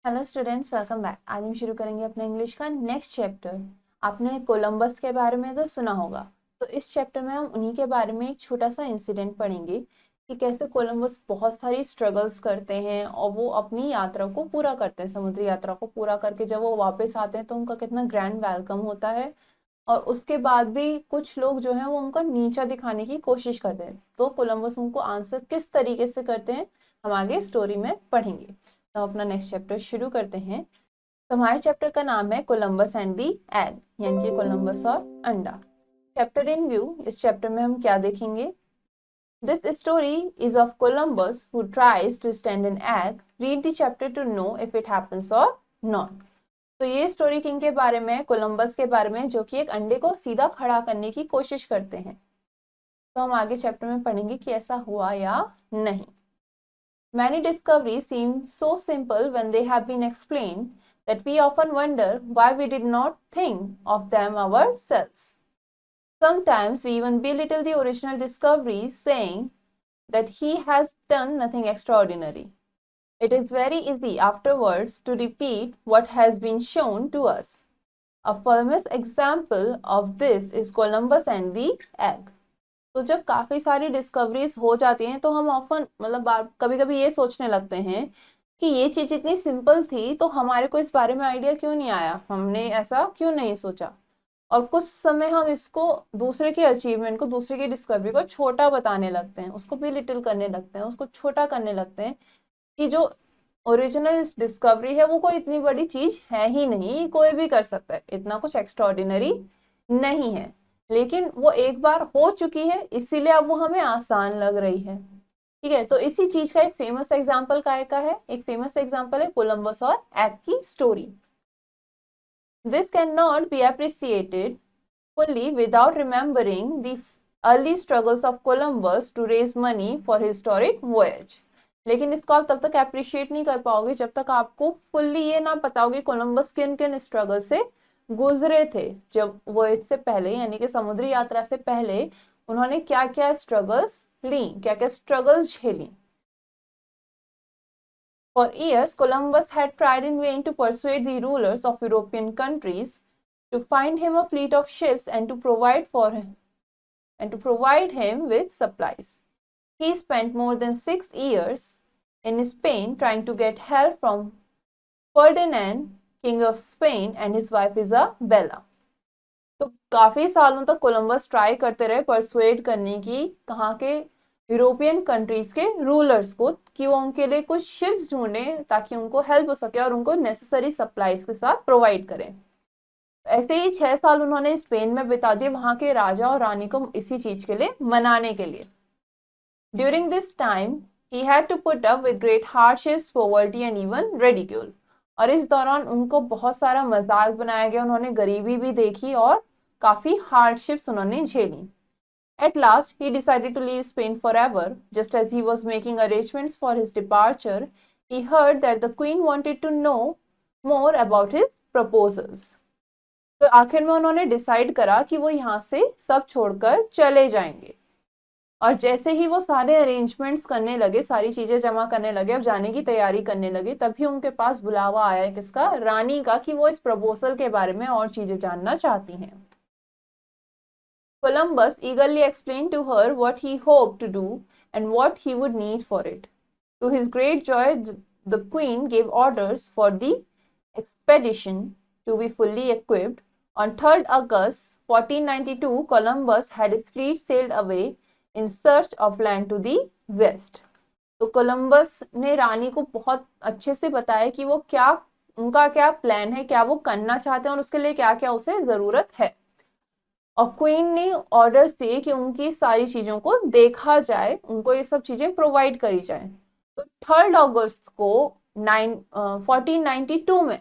Hello students, welcome back. आज हम शुरू करेंगे अपने इंग्लिश का नेक्स्ट चैप्टर। आपने कोलंबस के बारे में तो सुना होगा, तो इस चैप्टर में हम उन्हीं के बारे में एक छोटा सा इंसिडेंट पढ़ेंगे कि कैसे कोलंबस बहुत सारी स्ट्रगल्स करते हैं और वो अपनी यात्रा को पूरा करते हैं। समुद्री यात्रा को पूरा करके जब वो वापस आते हैं तो उनका कितना ग्रैंड वेलकम होता है, और उसके बाद भी कुछ लोग जो है वो उनको नीचा दिखाने की कोशिश करते हैं। तो कोलंबस उनको आंसर किस तरीके से करते हैं हम आगे स्टोरी में पढ़ेंगे। तो अपना नेक्स्ट चैप्टर शुरू करते हैं। तो हमारे चैप्टर का नाम है कोलंबस एंड दी एग, यानी कि कोलंबस और अंडा। चैप्टर इन व्यू, इस चैप्टर में हम क्या देखेंगे? This story is of Columbus who tries to stand an egg. Read the chapter to know if it happens और नॉट। तो ये स्टोरी किंग के बारे में, कोलंबस के बारे में, जो कि एक अंडे को सीधा खड़ा करने की कोशिश करते हैं। तो हम आगे चैप्टर में पढ़ेंगे कि ऐसा हुआ या नहीं। Many discoveries seem so simple when they have been explained that we often wonder why we did not think of them ourselves. Sometimes we even belittle the original discoveries, saying that he has done nothing extraordinary. It is very easy afterwards to repeat what has been shown to us. A famous example of this is Columbus and the egg. तो जब काफी सारी discoveries हो जाती हैं तो हम often कभी कभी ये सोचने लगते हैं कि ये चीज इतनी सिंपल थी तो हमारे को इस बारे में आइडिया क्यों नहीं आया, हमने ऐसा क्यों नहीं सोचा। और कुछ समय हम इसको, दूसरे के अचीवमेंट को, दूसरे की डिस्कवरी को छोटा बताने लगते हैं, उसको भी लिटिल करने लगते हैं, उसको छोटा करने लगते हैं कि जो ओरिजिनल डिस्कवरी है वो कोई इतनी बड़ी चीज है ही नहीं, कोई भी कर सकता है, इतना कुछ एक्स्ट्रॉर्डिनरी नहीं है। लेकिन वो एक बार हो चुकी है इसीलिए अब वो हमें आसान लग रही है। ठीक है, तो इसी चीज का एक फेमस एग्जांपल काय का है, एक फेमस एग्जांपल है कोलंबस और एग की story. This can not be appreciated fully without remembering the early struggles of Columbus to raise money for his historic voyage. लेकिन इसको आप तब तक अप्रिशिएट नहीं कर पाओगे जब तक आपको फुल्ली ये ना पता होगी कोलंबस किन किन स्ट्रगल से गुजरे थे जब वॉयज से पहले, यानी कि समुद्री यात्रा से पहले उन्होंने क्या क्या स्ट्रगल्स ली, क्या क्या स्ट्रगल्स झेली। For years, Columbus had tried in vain to persuade the rulers of European countries to find him a fleet of ships and to provide him with supplies. He spent more than 6 years in Spain trying to get help from Ferdinand, King of Spain, and his wife Isabella. तो काफी सालों तक Columbus try करते रहे persuade करने की कहाँ के यूरोपियन कंट्रीज के रूलर्स को कि वो उनके लिए कुछ शिप्स ढूंढे ताकि उनको हेल्प हो सके और उनको नेसेसरी सप्लाईज के साथ प्रोवाइड करें। ऐसे ही 6 साल उन्होंने स्पेन में बिता दिए वहां के राजा और रानी को इसी चीज के लिए मनाने के लिए। During this time he had to put up with great hardships, poverty and even ridicule. और इस दौरान उनको बहुत सारा मजाक बनाया गया, उन्होंने गरीबी भी देखी और काफी हार्डशिप्स उन्होंने झेली। At last, he decided to leave Spain forever. Just as he was making arrangements for his departure, he heard that the queen wanted to know more about his proposals. तो आखिर में उन्होंने डिसाइड करा कि वो यहाँ से सब छोड़कर चले जाएंगे। और जैसे ही वो सारे अरेंजमेंट्स करने लगे, सारी चीजें जमा करने लगे, अब जाने की तैयारी करने लगे, तभी उनके पास बुलावा आया किसका? रानी का, कि वो इस प्रपोजल के बारे में और चीजें जानना चाहती हैं। Columbus eagerly explained to her what he hoped to do and what he would need for it. To his great joy, the queen gave orders for the expedition to be fully equipped. On 3rd August 1492, Columbus had his fleet sailed away in search of land to the west. तो Columbus ने रानी को बहुत अच्छे से बताया कि वो क्या, उनका क्या प्लान है, क्या वो करना चाहते हैं और उसके लिए क्या क्या उसे जरूरत है। और क्वीन ने ऑर्डर्स दिए कि उनकी सारी चीजों को देखा जाए, उनको ये सब चीजें प्रोवाइड करी जाए। तो 3 अगस्त को 1492 में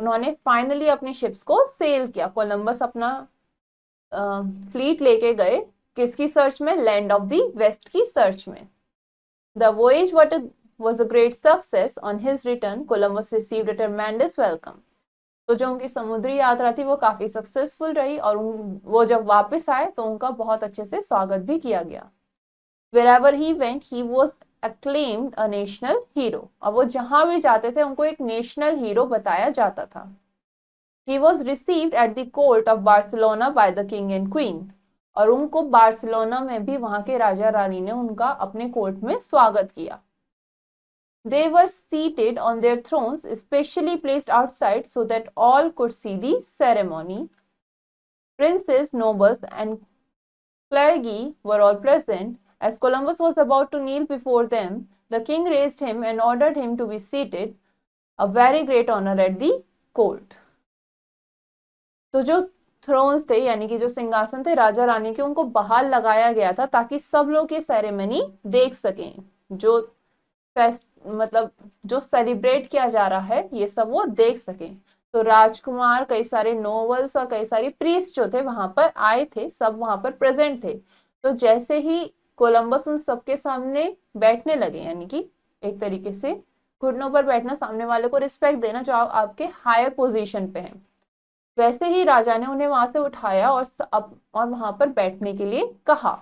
उन्होंने फाइनली अपनी शिप्स को सेल किया। कोलंबस अपना फ्लीट लेके गए किसकी सर्च में? लैंड ऑफ द वेस्ट की सर्च में। The voyage was a great success. On his return, Columbus received a tremendous welcome. तो जो उनकी समुद्री यात्रा थी वो काफी सक्सेसफुल रही और वो जब वापस आए तो उनका बहुत अच्छे से स्वागत भी किया गया। Wherever he went, he was acclaimed a national hero. अब वो जहां भी जाते थे उनको एक नेशनल हीरो बताया जाता था. He was received at the court of Barcelona by the king and queen. और उनको बार्सिलोना में भी वहां के राजा रानी ने उनका अपने कोर्ट में स्वागत किया. They were seated on their thrones, specially placed outside so that all could see the ceremony. Princes, nobles, and clergy were all present. As Columbus was about to kneel before them, the king raised him and ordered him to be seated, a very great honor at the court. तो जो thrones थे यानी कि जो सिंहासन थे राजा रानी के, उनको बाहर लगाया गया था ताकि सब लोग ये सेरेमनी देख सकें. जो फेस्ट मतलब जो सेलिब्रेट किया जा रहा है ये सब वो देख सकें. तो राजकुमार, कई सारे नोबल्स और कई सारे प्रीस्ट जो थे वहां पर आए थे, सब वहां पर प्रेजेंट थे. तो जैसे ही कोलंबस उन सबके सामने बैठने लगे, यानी कि एक तरीके से घुटनों पर बैठना, सामने वाले को रिस्पेक्ट देना जो आपके हायर पोजीशन पे है, वैसे ही राजा ने उन्हें वहां से उठाया और वहां पर बैठने के लिए कहा,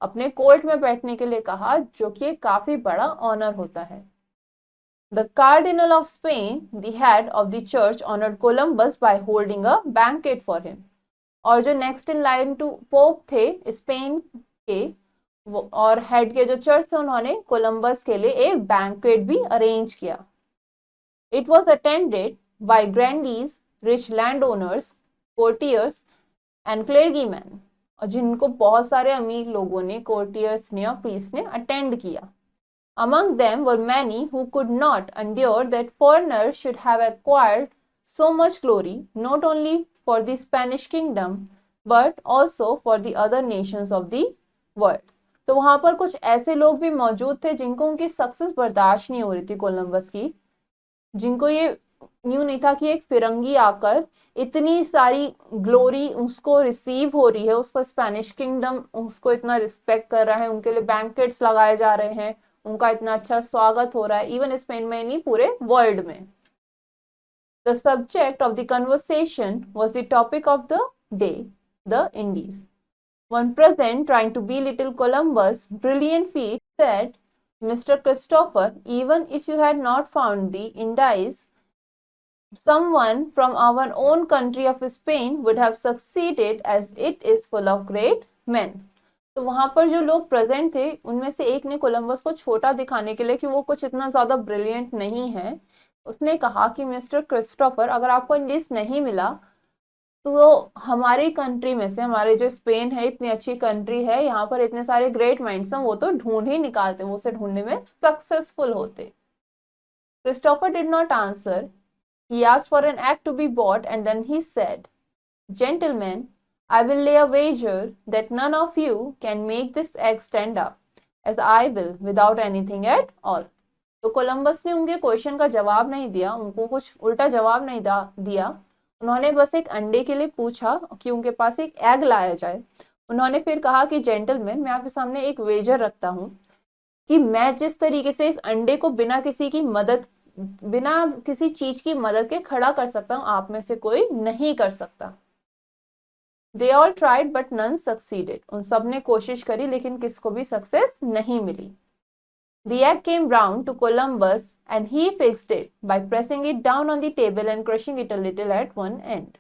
अपने कोर्ट में बैठने के लिए कहा, जो कि काफी बड़ा ऑनर होता है. The Cardinal of Spain, the head of the church, honored Columbus by holding a banquet for him. और जो next in line to pope थे स्पेन के और हेड के जो चर्च थे, उन्होंने कोलंबस के लिए एक बैंक्वेट भी अरेंज किया. It was attended by grandees, rich landowners, courtiers and clergymen. और जिनको बहुत सारे अमीर लोगों ने, कोर्टियर्स ने और प्रीस्ट ने अटेंड किया. Among them were many who could not endure that foreigners should have acquired so much glory, not only for the Spanish kingdom, but also for the other nations of the world. तो वहां पर कुछ ऐसे लोग भी मौजूद थे जिनको उनकी सक्सेस बर्दाश्त नहीं हो रही थी कोलंबस की, जिनको ये न्यू नहीं था कि एक फिरंगी आकर इतनी सारी ग्लोरी उसको रिसीव हो रही है, उसको स्पेनिश किंगडम उसको इतना रिस्पेक्ट कर रहा है, उनके लिए बैंकेट्स लगाए जा रहे हैं, उनका इतना अच्छा स्वागत हो रहा है, इवन स्पेन में नहीं पूरे वर्ल्ड में. The subject of the conversation was the topic of the day, the Indies. One present, trying to belittle Columbus' brilliant feat, said, Mr. Christopher, even if you had not found the Indies, someone from our own country of Spain would have succeeded, as it is full of great men. तो वहां पर जो लोग present थे उनमें से एक ने कोलंबस को छोटा दिखाने के लिए कि वो कुछ इतना ज्यादा ब्रिलियंट नहीं है, उसने कहा कि मिस्टर क्रिस्टोफर, अगर आपको इंडिस नहीं मिला तो हमारी कंट्री में से, हमारे जो स्पेन है इतनी अच्छी कंट्री है, यहाँ पर इतने सारे ग्रेट माइंड्स हैं, वो तो ढूंढ ही निकालते, वो उसे ढूंढने में सक्सेसफुल होते. Christopher did not answer. He asked for an egg to be bought and then he said, Gentlemen, I will lay a wager that none of you can make this egg stand up, as I will, without anything at all. तो Columbus ने उनके question का जवाब नहीं दिया, उनको कुछ उल्टा जवाब नहीं दिया. उन्होंने बस एक अंडे के लिए पूछा कि उनके पास एक एग लाया जाए. उन्होंने फिर कहा कि जेंटलमैन, मैं आपके सामने एक वेजर रखता हूँ कि मैं जिस तरीके से इस अंडे को बिना किसी चीज की मदद के खड़ा कर सकता हूँ, आप में से कोई नहीं कर सकता. They all tried but none succeeded. उन सब ने कोशिश करी लेकिन किसको भी सक्सेस नहीं मिली. The egg came round to Columbus and he fixed it by pressing it down on the table and crushing it a little at one end.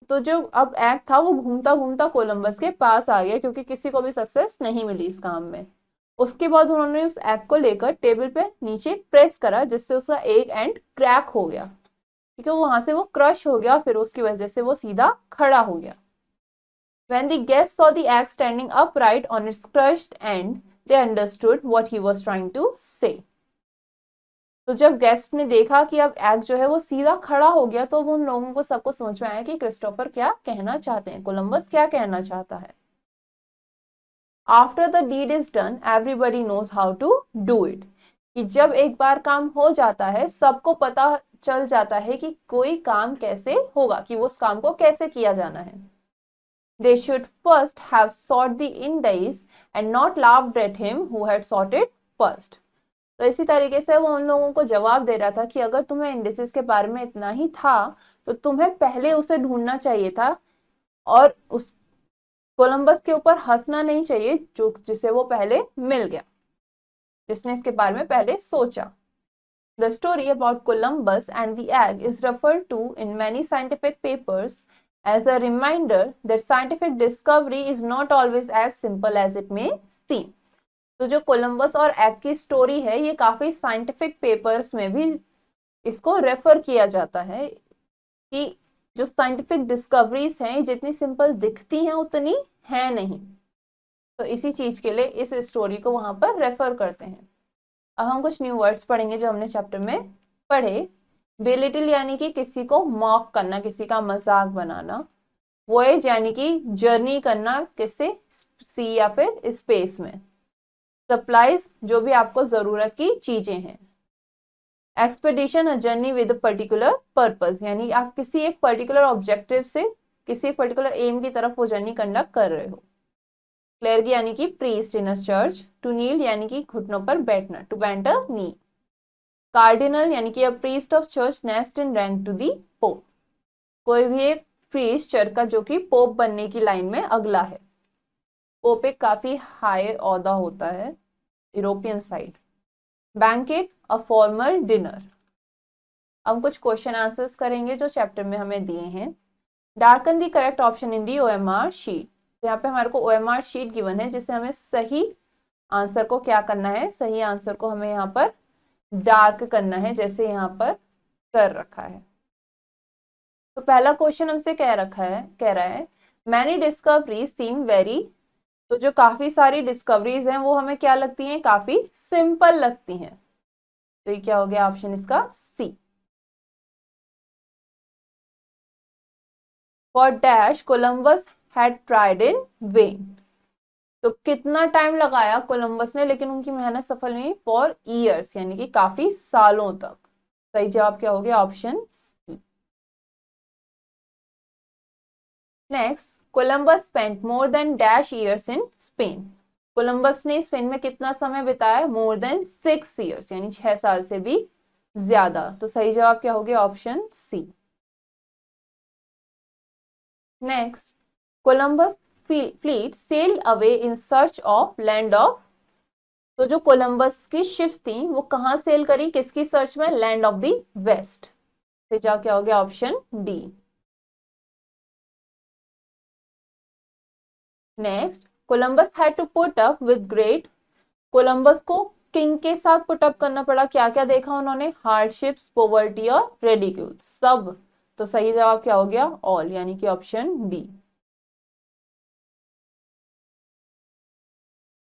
तो जो अब एग था वो घूमता घूमता कोलंबस के पास आ गया क्योंकि किसी को भी सक्सेस नहीं मिली इस काम में. उसके बाद उन्होंने उस एग को लेकर टेबल पे नीचे प्रेस करा जिससे उसका एक एंड क्रैक हो गया, ठीक है, वहां से वो क्रश हो गया, फिर उसकी वजह से वो सीधा खड़ा हो गया. When the guests saw the egg standing upright on its crushed end, they understood what he was trying to say. तो जब गेस्ट ने देखा कि अब एग जो है वो सीधा खड़ा हो गया, तो उन लोगों को सबको समझ में आया कि क्रिस्टोफर क्या कहना चाहते हैं, कोलंबस क्या कहना चाहता है. After the deed is done, everybody knows how to do it. कि जब एक बार काम हो जाता है सबको पता चल जाता है कि कोई काम कैसे होगा, कि उस काम को कैसे किया जाना है. They should first have sought the Indies and not laughed at him who had sought it first. तो इसी तरीके से वो उन लोगों को जवाब दे रहा था कि अगर तुम्हें इंडिसेस के बारे में इतना ही था तो तुम्हें पहले उसे ढूंढना चाहिए था और उस कोलंबस के ऊपर हंसना नहीं चाहिए जो जिसे वो पहले मिल गया. जिसने इसके बारे में पहले सोचा। The story about Columbus and the egg is referred to in many scientific papers as a reminder that scientific discovery is not always as simple as it may seem. तो जो कोलंबस और एग की story है ये काफी scientific papers में भी इसको रेफर किया जाता है कि जो साइंटिफिक डिस्कवरीज हैं जितनी सिंपल दिखती हैं उतनी है नहीं। तो इसी चीज के लिए इस स्टोरी को वहां पर रेफर करते हैं। अब हम कुछ न्यू वर्ड्स पढ़ेंगे जो हमने चैप्टर में पढ़े। बेलिटिल यानी कि किसी को मॉक करना, किसी का मजाक बनाना। वॉयज यानी कि जर्नी करना किससे, सी या फिर स्पेस में। सप्लाइज जो भी आपको जरूरत की चीजें हैं। Expedition a journey with a particular purpose यानी आप किसी एक पर्टिकुलर ऑब्जेक्टिव से किसी पर्टिकुलर एम की तरफ वो जर्नी कंडक्ट कर रहे हो। क्लेर्गी यानी कि priest in a church. To kneel यानी कि घुटनों पर बैठना, to bend a knee. Cardinal यानी कि a priest of church next in rank to the Pope. कोई भी एक प्रीस्ट चर्च का जो कि पोप बनने की लाइन में अगला है। पोप एक काफी हाई ओहदा होता है European side. Banquet a formal dinner. अब कुछ क्वेश्चन आंसर्स करेंगे जो चैप्टर में हमें दिए हैं। Darken the correct option in the OMR sheet. यहाँ पे हमारे को ओएमआर शीट गिवन है जिससे हमें सही आंसर को क्या करना है, सही आंसर को हमें यहाँ पर डार्क करना है जैसे यहाँ पर कर रखा है। तो पहला क्वेश्चन हमसे कह रहा है मैनी डिस्कवरीज सीम वेरी। तो जो काफी सारी डिस्कवरीज हैं वो हमें क्या लगती हैं, काफी सिंपल लगती हैं। तो ये क्या हो गया ऑप्शन इसका C. For dash Columbus had tried in vain. तो कितना टाइम लगाया कोलंबस ने लेकिन उनकी मेहनत सफल नहीं, फॉर ईयर्स यानी कि काफी सालों तक। सही जवाब क्या हो गया option C. Next, Columbus spent more than dash years in Spain. Columbus ने स्पेन में कितना समय बिताया, मोर देन 6 ईयर्स यानी 6 साल से भी ज्यादा। तो सही जवाब क्या हो गया option C. Next, Columbus fleet sailed away in search of land of. तो जो कोलंबस की शिप्स थी वो कहां सेल करी, किसकी सर्च में, लैंड ऑफ द वेस्ट। तो जवाब क्या हो गया option D. Next, Columbus had to put up with great. Columbus को किंग के साथ पुट अप करना पड़ा, क्या क्या देखा उन्होंने, हार्डशिप्स, पॉवर्टी और रेडिक्यूल, सब। तो सही जवाब क्या हो गया ऑल यानी कि ऑप्शन डी।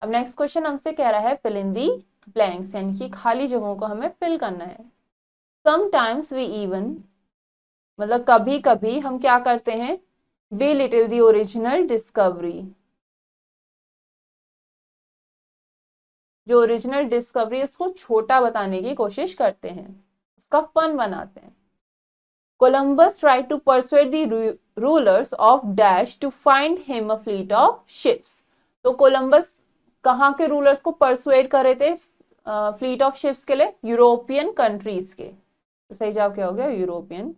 अब नेक्स्ट क्वेश्चन हमसे कह रहा है फिल इन दी ब्लैंक्स यानी कि खाली जगहों को हमें फिल करना है। समटाइम्स वी इवन, मतलब कभी कभी हम क्या करते हैं, be little the original discovery. जो ओरिजिनल डिस्कवरी उसको छोटा बताने की कोशिश करते हैं, उसका फन बनाते हैं। Columbus tried to persuade the rulers of dash to find him a fleet of ships. तो कोलंबस कहाँ के रूलर्स को परसुएड कर रहे थे फ्लीट ऑफ शिप्स के लिए, यूरोपियन कंट्रीज के। तो सही जवाब क्या हो गया European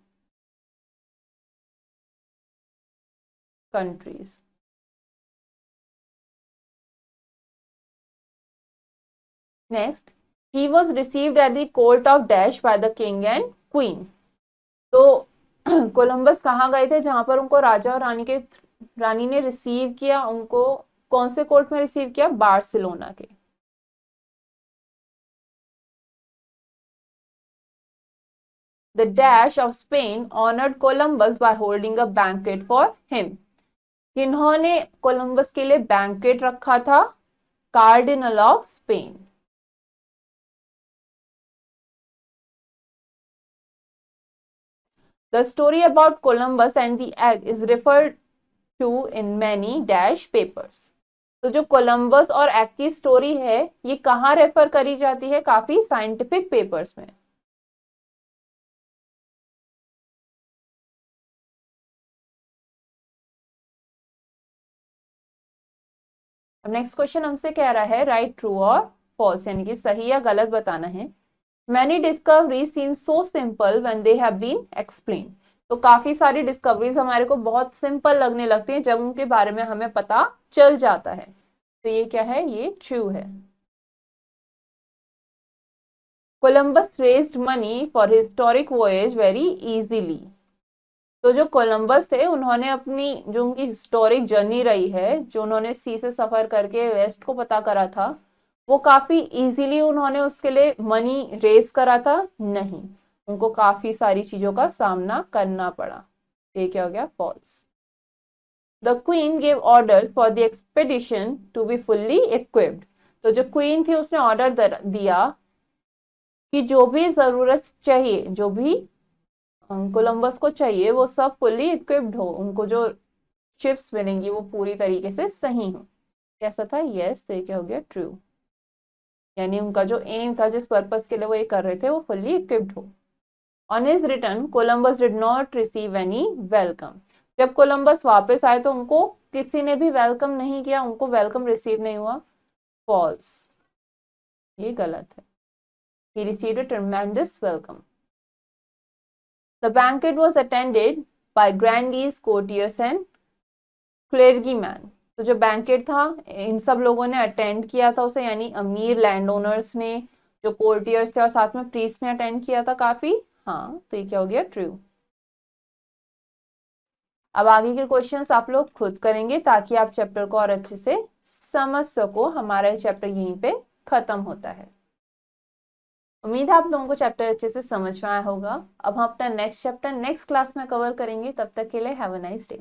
countries. Next, he was received at the court of dash by the king and queen. तो कोलंबस कहाँ गए थे जहां पर उनको राजा और रानी ने रिसीव किया, उनको कौन से कोर्ट में रिसीव किया, बार्सिलोना के। The dash of Spain honored Columbus by holding a banquet for him. किन्होंने कोलंबस के लिए बैंकेट रखा था, cardinal of Spain. The story about Columbus and the egg is referred to in many dash papers. तो जो Columbus और egg की स्टोरी है ये कहाँ रेफर करी जाती है, काफी साइंटिफिक पेपर्स में। अब नेक्स्ट क्वेश्चन हमसे कह रहा है राइट ट्रू और फॉल्स यानी कि सही या गलत बताना है। Many discoveries seem so simple when they have been explained. तो काफी सारी डिस्कवरीज हमारे को बहुत सिंपल लगने लगती हैं जब उनके बारे में हमें पता चल जाता है। तो ये क्या है, ये ट्रू है। Columbus raised money for historic voyage very easily. तो जो कोलंबस थे उन्होंने अपनी जो उनकी हिस्टोरिक जर्नी रही है, जो उन्होंने सी से सफर करके वेस्ट को पता करा था, वो काफी इजीली उन्होंने उसके लिए मनी रेज करा था? नहीं, उनको काफी सारी चीजों का सामना करना पड़ा। ये क्या हो गया? False. The queen gave orders for the expedition to be fully equipped. तो जो क्वीन थी उसने ऑर्डर दिया कि जो भी जरूरत चाहिए, जो भी कोलंबस को चाहिए, वो सब फुल्ली इक्विप्ड हो, उनको जो शिप्स मिलेंगी वो पूरी तरीके से सही हो। कैसा था? यस। तो ये क्या हो गया? ट्रू। यानी उनका जो एम था, जिस पर्पस के लिए वो ये कर रहे थे, वो फुल्ली इक्विप्ड हो। On his return Columbus did not receive any welcome. जब कोलंबस वापस आए तो उनको किसी ने भी वेलकम नहीं किया, उनको वेलकम रिसीव नहीं हुआ। फॉल्स। ये गलत है। He received a tremendous welcome. The banquet was attended by grandees, courtiers and clergymen. तो जो बैंकेट था इन सब लोगों ने अटेंड किया था उसे, यानी अमीर लैंड ओनर्स ने, जो कोर्टियर्स थे और साथ में प्रीस्ट ने अटेंड किया था काफी। हाँ, तो ये क्या हो गया? ट्रू। अब आगे के क्वेश्चंस आप लोग खुद करेंगे ताकि आप चैप्टर को और अच्छे से समझ सको। हमारा ये चैप्टर यहीं पे खत्म होता है। उम्मीद है आप लोगों को चैप्टर अच्छे से समझ में आया होगा। अब हम अपना नेक्स्ट चैप्टर नेक्स्ट क्लास में कवर करेंगे। तब तक के लिए हैव अ नाइस डे।